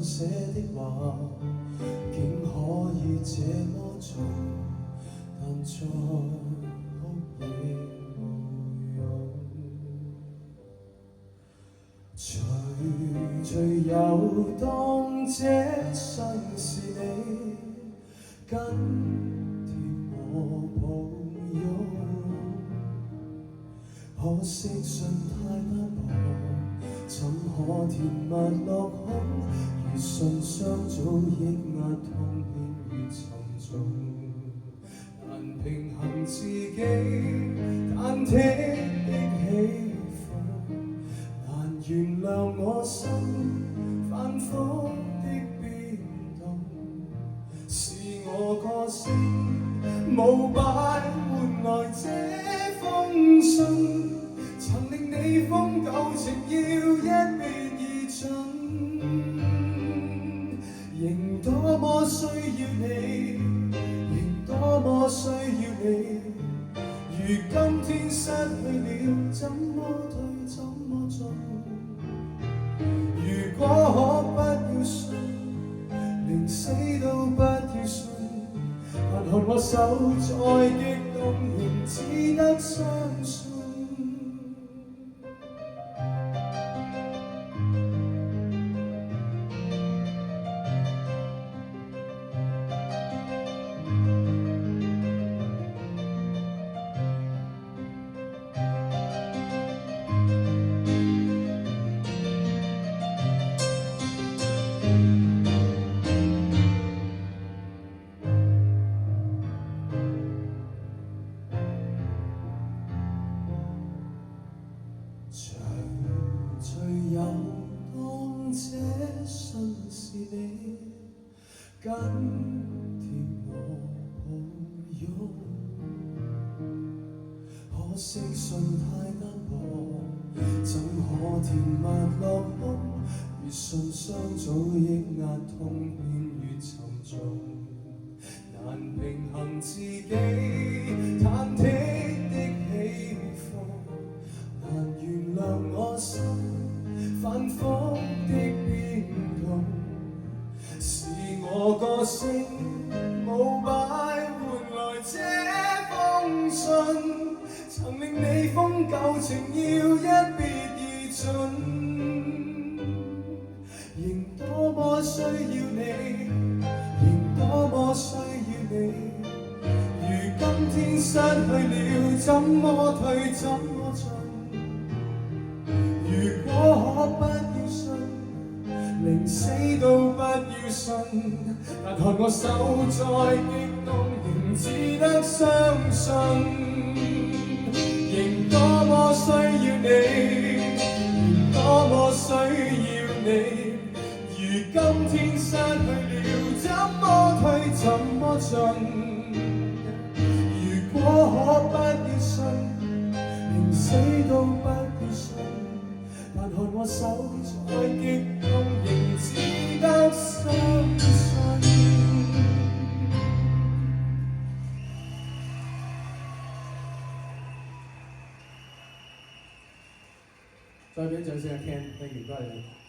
寫的話，竟可以這麼做，但再哭亦無用。隨有當這生是你緊貼我抱擁，可惜信太單薄，怎可填密落空？如信雙早抑壓痛遍如沉重，難平衡自己忐忑的起伏，難原諒我心反覆的變動，是我個性無敗換來這封信，曾令你封舊情要一別而盡，仍多麼需要你，仍多麼需要你，如今天失去了，怎麼退怎麼進？如果可不要信，寧死都不要信，但看我手再激動，仍只得相信。隨有當這信是你緊貼我抱擁，可惜信太單薄，怎可填密落空？如信雙早抑壓痛遍如沉重，難平衡自己忐忑的起伏，難原諒我心反覆的變動，是我個性無敗換來這封信，曾令你封舊情要一別而盡，仍多麼需要你，仍多麼需要你，如今天失去了，怎麼退怎麼進？如果可不要信，寧死都不要信，但看我手再激動，仍只得相信。仍多麼需要你，仍多麼需要你，如今天失去了，怎麼退怎麼進？如果可不要信，寧死都不要信，但看我手再激動，仍只得相信。再俾掌聲阿 Ken，thank you，多謝你。